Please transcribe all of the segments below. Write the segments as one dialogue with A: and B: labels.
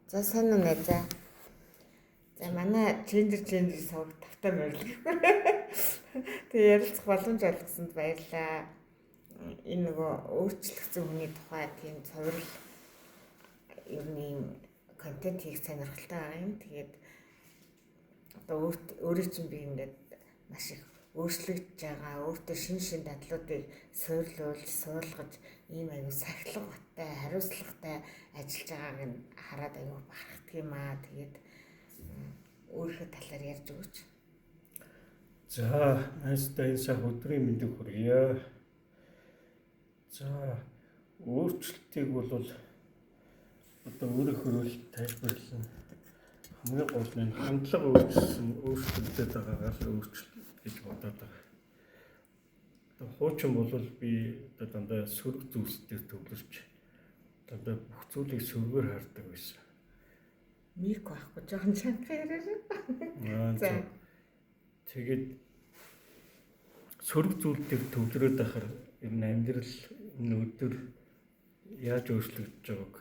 A: За сайн уу нэ за. За манай чендер сувг тавтай морил. Тэгээ ярилцах боломж олгосонд баярлалаа. Энэ нөгөө өөрчлөгдсөн хүний тухай тийм цоврал ер нь контент хийх сонирхолтой байгаа юм. Тэгээд одоо өөрөө чинь би ингээд маш их өөрчлөгдөж байгаа. Өөртөө шин дадлуудыг суйрлуулж, суулгаж ийм аюу сахилга баттай, хариуцлагатай ажиллаж байгааг нь хараад аюу бахархдаг юм аа. Тэгээд өөрийнхөө талаар ярьж өгөөч.
B: За, найстай энэ цаг өдрийн мэндийг хүргье. За, өөрчлөлтийг бол одоо өөрөөр тайлбарлана. Хамгийн гол нь хандлага өөрчлөлтөд байгаагаар өөрчлөлт гэж бодоод байгаа. Одоо хуучин бол би одоо дандаа сөрөг зүйлс дээр төвлөрч дандаа бүх зүйлийг сөргөөр хардаг байсан.
A: Мик байхгүй жоохон чанга яриараа.
B: За. Тэгээд сөрөг зүйл дээр төвлөрөөд байхаар энэ амьдрал энэ өдөр яаж өөрчлөгдөж байгааг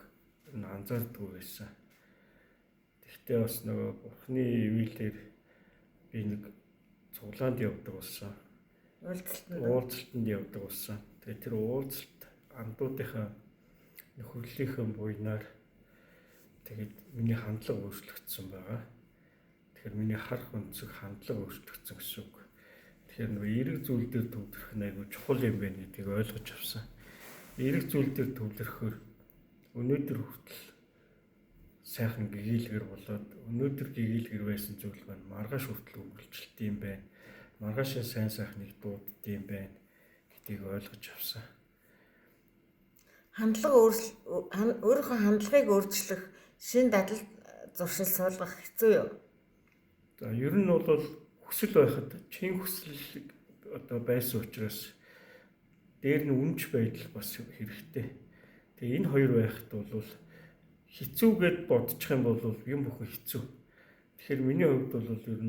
B: энэ анзаардгүй байсан. Тэгтээ бас нөгөө Бурхны ивэлээр би нэг цуглаанд явдаг болсон. Уулзалтанд явдаг болсон. Тэгээд тэр уулзалт андуудынхаа нөхөрлөлийнхөө буйнаар тэгээд миний хандлага өөрчлөгдсөн байгаа. Тэгэхээр миний харах өнцөг хандлага өөрчлөгдсөн гэсэн үг. Тэгэхээр нөгөө эерэг зүйл дээр төвлөрөх нь айгүй чухал юм байна гэдгийг ойлгож авсан. Эерэг зүйл дээр төвлөрөхөөр өнөөдөр хүртэл сайхан гэгээлгэр болоод өнөөдөр гэгээлгэр байсан зүйл маань маргааш хүртэл үргэлжилт юм байна. Маргаашийн сайн сайхныг дуудд юм байна гэдгийг ойлгож авсан.
A: Өөрийнхөө хандлагыг өөрчлөх шин дадал зуршил суулгах хэцүү юу?
B: За ер нь бол хүсэл байхад чин хүсэл одоо байсан учраас дээр нь үнж байдал бас хэрэгтэй. Тэгээ энэ хоёр байхад бол хэцүүгээд бодчих юм бол юм бүхэн хэцүү. Тэгэхээр миний хувьд бол ер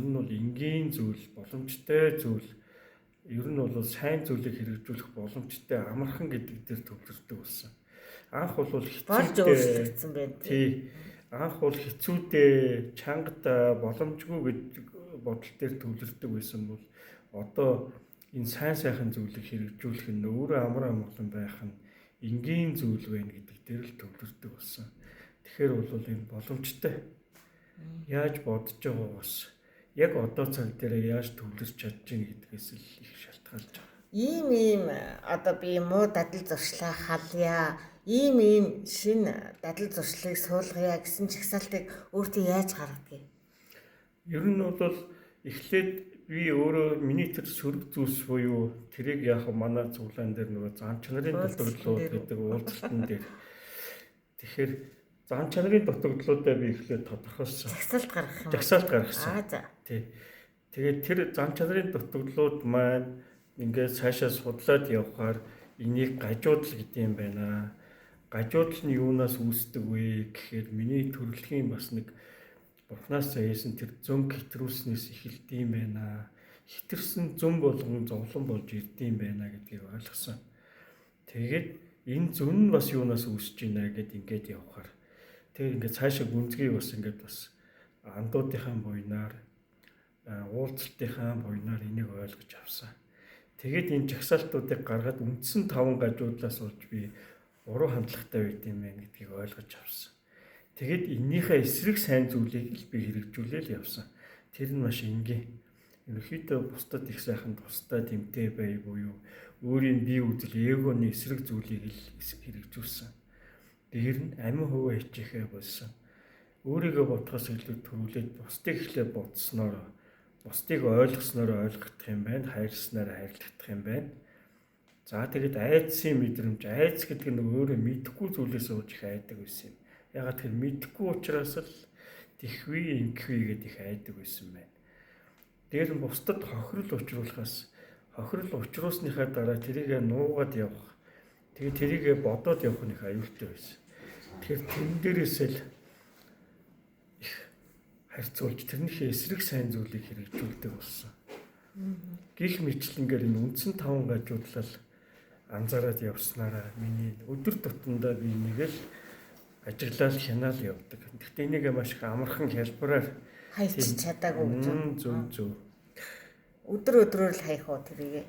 B: нь бол энгийн зүйл, боломжтой зүйл, ер нь бол сайн зүйлийг хэрэгжүүлэх боломжтой амархан гэдэг дээр төвлөрдөг болсон. Анх бол
A: хэцүүтэй байна.
B: Тий. Анх бол хэцүүтэй, чангата, боломжгүй гэдэг бодол дээр төвлөрдөг байсан бол одоо энэ сайн сайхан зүйлийг хэрэгжүүлэх нь өөрөө амар амгалан байх нь энгийн зүйл байна гэдэг дээр л төвлөрдөг болсон. Тэгэхээр бол энэ боломжтой. Яаж бодож байгаа бас яг одоо цаг дээр яаж төвлөрч чадж байна гэдгээс л их шалтгаалж байгаа.
A: Ийм одоо би муу дадал зуршлаа халъя. Ийм шин дадал зуршлыг суулгая гэсэн чагсаалтыг өөртөө яаж гаргадгийг?
B: Ер нь бол эхлээд би өөрөө миний тэр сөрөг зүйлс буюу тэрийг яг манай цуглаан дээр нөгөө зан чанарын дутагдлууд гэдэг уулзалтан дээр. Тэгэхээр зан чанарын дутагдлуудаа би эхлээд тодорхойлсон. Жагсаалт гаргасан.
A: За.
B: Тий. Тэгээд тэр зан чанарын дутагдлууд маань ингээд цаашаа судлаад явхаар энийг гажуудал гэдэг юм байна. Гажуудал нь юунаас үүсдэг вэ гэхээр миний төрөлхийн бас нэг Бурханаас заяасан тэр зөнг хэтрүүлснээс эхэлдэм байна. Хитэрсэн зөн болгон зовлон болж ирдэм байна гэдгийг ойлгосон. Тэгээд энэ зөн нь бас юунаас үүсэж байна гэдээ ингээд явхаар тэр ингээд цаашаа гүнзгий бас ингээд бас андуудынхаа буйнаар уулзалтынхаа буйнаар энийг ойлгож авсан. Тэгээд энэ жагсаалтуудыг гаргаад үндсэн 5 гажуудлаас болж би уруу хандлагатай байд юм байна гэдгийг ойлгож авсан. Тэгэд эннийхээ эсрэг сайн зүйлийг л би хэрэгжүүлээл явсан. Тэр нь маш энгийн. Ерөнхийдөө бусдад их сайхан тусдаа тэмтэй бай буюу өөрийн бие үзэл эгоны эсрэг зүйлийг л хэрэгжүүлсэн. Тэр нь амин хуваа хичээхээ болсон. Өөрийгөө бодхоос илүү төрүүлээд бусдыг эхлээ бодсноор, бусдыг ойлгосноор ойлгох юм байна, хайрснаар хайрлах юм байна. За тэгэд айдсын мэдрэмж, айдс гэдэг нь өөрөө мэдэхгүй зүйлээс ууж их айдаг байсан юм. Ягаад тэр мэдэхгүй учраас л тэхвээ инквээ гэдэг их айдаг байсан байна. Дээр нь бусдад хохирол учруулсныхаа дараа тэрийгэ нуугаад явах. Тэгээд тэрийгэ бодоод явах нь их аюултай байсан. Тэгэхээр тэн дээрээс л их харьцуулж тэрнийхээ эсрэг сайн зүйлийг хэрэгжүүлдэг болсон. Гэх мэтлэнгээр энэ үндсэн 5 гажуудлал анзаараад явснараа миний өдөр тутамдаа би нэг л ажиглал хянаал явдаг. Гэхдээ энийг маш их амархан хялбараар
A: Хаялж чадаагүй гэж.
B: зөв.
A: Өдрөөр л хаях уу тэрийг.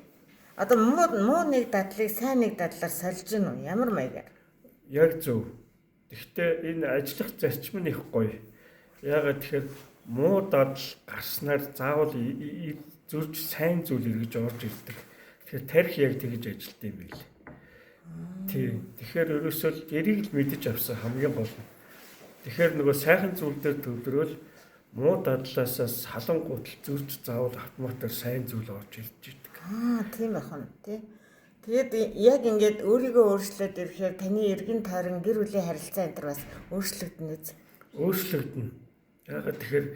A: Одоо муу нэг дадлыг сайн нэг дадлаар сольж гин үү? Ямар маягаар?
B: Яг зөв. Гэхдээ энэ ажиллах зарчим нь их гоё. Яагаад тэгэхээр муу дадал гарснаар заавал зөрж сайн зүйл эргэж орж ирдэг. Тэгэхээр тарих яг тэгж ажилт юм байл. Тэгэхээр ерөөсөө эрийг л мэдэж авсан хамгийн гол нь. Тэгэхээр нөгөө сайхан зүйл дээр төвлөрөөл муу дадлаасаа салангуутал зөрж заавал автоматар сайн зүйл орж ирж идэг.
A: Тийм байх нь тий. Тэгээд яг ингээд өөрийгөө өөрчлөөд ирэхээр таны эргэн тойрон гэр бүлийн харилцаа энэ төр бас өөрчлөгдөнө үз.
B: Өөрчлөгдөнө. Яагаад тэгэхээр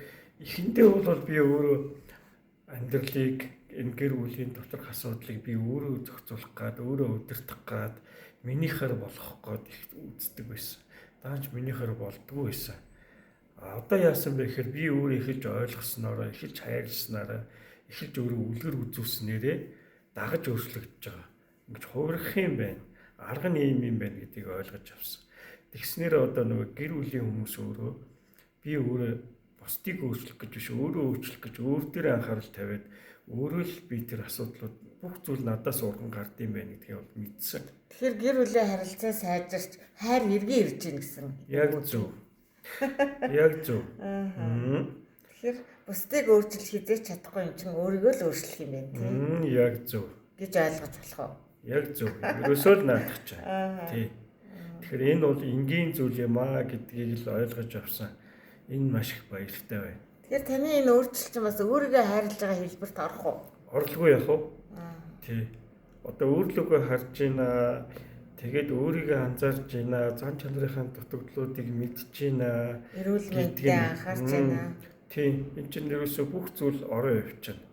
B: эхэндээ бол би өөрөө амьдралыг энэ гэр бүлийн доторх асуудлыг би өөрөө зохицуулах гад, өөрөө удирдах гад, минийхэр болох гад их үздэг байсан. Даанч минийхэр болдгоо байсан. Одоо яасан бэ гэхээр би өөрөө эхэлж ойлгоснороо, эхэлж хайрласнараа, эхэлж өөрөө үлгэр үзүүлснээрээ дагаж өөрчлөгдөж байгаа. Ингэж хувирах юм байна. Арга нь юм байна гэдгийг ойлгож авсан. Тэгснээр одоо нөгөө гэр бүлийн хүмүүс өөрөө би өөрөө бусдыг өөрчлөх гэж биш, өөрөө өөрчлөх гэж өөр дээр анхаарал тавиад өөрөө л би тэр асуудлууд бүх зүйл надаас урган гардыг байна гэдгийг бол мэдсэн.
A: Тэгэхээр гэр бүлийн харилцаа сайжирч хайр эргэн ирж гин гэсэн.
B: Яг зөв. Яг зөв.
A: Тэгэхээр бусдыг өөрчлөх хизээч чадахгүй юм чинь өөрийгөө л өөрчлөх юм байна тийм.
B: Яг зөв.
A: Гэж ойлгож болох уу?
B: Яг зөв. Ерөөсөө л наадах чаа. Тий. Тэгэхээр энэ бол энгийн зүйл юм аа гэдгийг л ойлгож авсан. Энэ маш их баяртай байна.
A: Тэгэхээр таны энэ өөрчлөлт чинь бас өөрийгөө хайрлаж байгаа хэлбэрт орох уу?
B: Орлого яах вэ? Тий. Одоо өөрлөгөө харж байна. Тэгээд өөрийгөө анзаарж байна. Зан чанарынхаа дутагдлуудыг мэдж байна.
A: Эрүүл мэндэд анхаарч байна.
B: Тий. Энэ чинь ерөөсөө бүх зүйл ороо явчихна.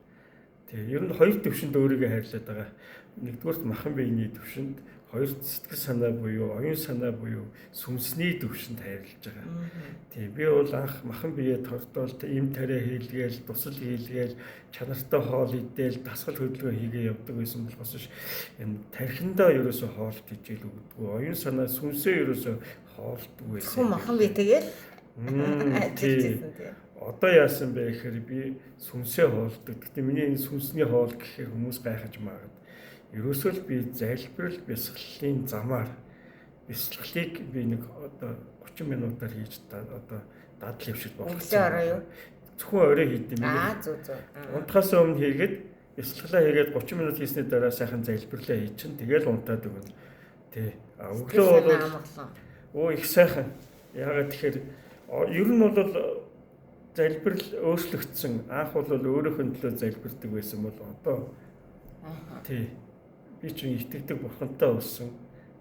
B: Тий. Ер нь хоёр төвшөнд өөрийгөө хайрлаад байгаа. Нэгдүгээр махан биений төвшөнд, хоёрт сэтгэл санаа буюу оюун санаа буюу сүнсний төвшөнд хайрлаж байгаа. Тий. Би бол анх махан биеэ тордоол им тариа хийлгээл, тусал хийлгээл, чанартай хоол идээл, дасгал хөдөлгөөн хийгээ явдаг байсан болохоос энэ тархиндаа ерөөсөө хоолт ижил өгдөггүй. Оюун санаа сүнсээ ерөөсөө хоолтдаг байсан.
A: Хүн махан бие тэгэл.
B: Тий. Одоо яасан бэ гэхээр би сүнсээ хоолдог. Гэтэ миний энэ сүнсний хоол гэхээр хүмүүс гайхаж магад. Ерөөсөө л би залбирал бясалгалын замаар бясалгалыг би нэг одоо 30 минутаар хийж одоо дадал явшил болох.
A: Өглөө ороо юу?
B: Зөвхөн орой хийдэм.
A: Зөв.
B: Унтахаас өмнө хийгээд бясалгалаа хийгээд 30 минут хийсний дараа сайхан залбирлаа хий чин тэгэл унтаад өгнө. Тий. Өглөө бол их сайхан. Яагаад тэгэхээр ер нь бол залбирал өөрчлөгдсөн. Анх бол өөрийнхөө төлөө залбирдаг байсан бол одоо тий. Би ч итгэдэг бурхантай болсон.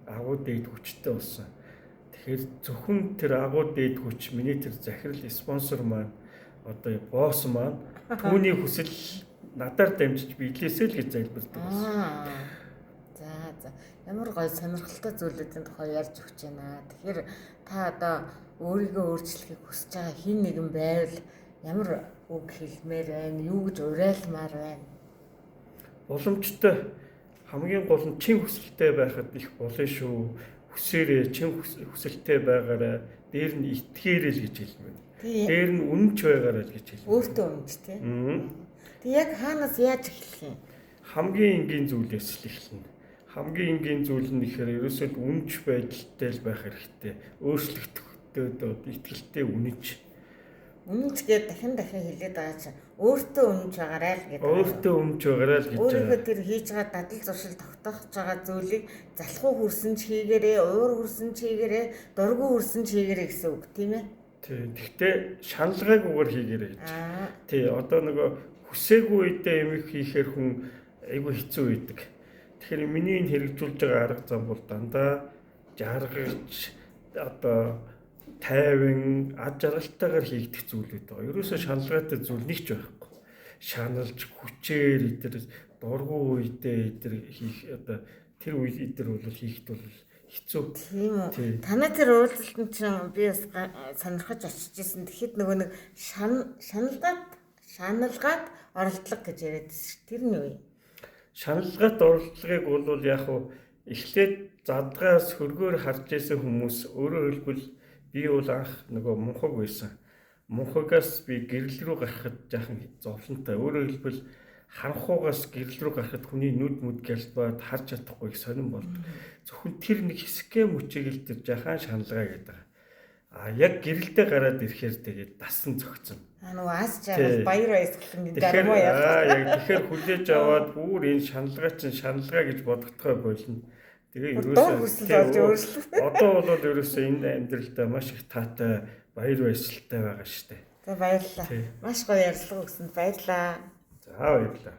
B: Агуу дээд хүчтэй болсон. Тэгэхээр зөвхөн тэр агуу дээд хүч миний тэр захирал спонсор маань одоо босс маань түүний хүсэл надаар дамжиж биелээсэй л гэж залбирдаг байсан.
A: За. Ямар гоё сонирхолтой зүйлүүдийн тухай ярьж өгч байна. Тэгэхээр та одоо өөрийгөө өөрчлөхийг хүсэж байгаа хин нэгэн байвал ямар үг хэлмээр байна? Юу гэж уриалмаар байна?
B: Боломжтой хамгийн гол нь чин хүсэлтэй байхад их болно шүү. Хүсээрээ чин хүсэлтэй байгаараа дээр нь итгээрэй л гэж хэлмээр. Дээр нь үнэнч байгаарай л гэж хэлмээр.
A: Өөртөө үнэнч тий. Тэг яг хаанаас яаж эхлэх юм?
B: Хамгийн энгийн зүйлээс л эхэлнэ. Хамгийн энгийн зүйл нь ихээр ерөөсөө үнэнч байдалтай л байх хэрэгтэй. Өөрчлөгдөхөд итгэлтэй үнэнч.
A: Үнэнч гэдэг дахин хэлээд байгаа чинь өөртөө үнэнч байгаарай л гэдэг.
B: Өөртөө үнэнч байгаарай л гэж.
A: Өөрийнхөө тэр хийж байгаа дадал зуршил тогтоохж байгаа зүйлийг залхуу хүрсэн ч хийгээрээ, уур хүрсэн ч хийгээрээ, дургу хүрсэн ч хийгээрээ гэсэн үг тийм ээ.
B: Тий. Гэхдээ шаналгаагүйгээр хийгээрэй гэж. Тий. Одоо нөгөө хүсээгүй үедээ юм хийхээр хүн айгүй хэцүү байдаг. Тэгэхээр миний энэ хэрэгжүүлж байгаа арга зам бол дандаа жаргаж одоо тайван ад жаргалтайгаар хийгдэх зүйлүүд байгаа. Ерөөсөө шаналгаатай зүйл нэг ч байхгүй. Шаналж хүчээр идэр дургу үедээ идэр хийх одоо тэр үед идэр бол хийхэд бол хэцүү.
A: Тийм үү. Танай тэр уулзалтанд чинь би бас сонирхож очиж ирсэн. Тэгэхэд нөгөө нэг шаналгаад оролдлого гэж яриад байсан. Тэр нь юу юм?
B: Шаналгаат оролдлогыг бол яг хуу эхлээд задгаас хөргөөр харж исэн хүмүүс өөрөөр хэлбэл Би бол анх нөгөө мунхаг байсан. Мунхагаас би гэрэл рүү гарахад жаахан зовлонтой. Өөрөөр хэлбэл харанхуугаас гэрэл рүү гарахад хүний нүд мүд гэлбаад харж чадахгүй их сонирн болдог. Зөвхөн тэр нэг хэсгээ мөчийг л тэр жаахан шаналгаа гэдэг. Яг гэрэлдээ гараад ирэхээр тэгээд дасан зөгцөн.
A: Нөгөө аз жаргал баяр баясгалан
B: Тэгэхээр
A: дармаа яах.
B: яг тэгэхээр хүлээж аваад бүр энэ шаналгаа чинь шаналгаа гэж бодогдохой болно. Тэгээ
A: Дуу хүсэл болж өөрчлөлт.
B: одоо бол ерөөсөө энэ амьдралдаа маш их таатай баяр баясгалтай байгаа шүү дээ.
A: За баярлалаа.
B: Тий.
A: Маш гоё ярилцлага өгсөнд баярлалаа.
B: За баярлалаа.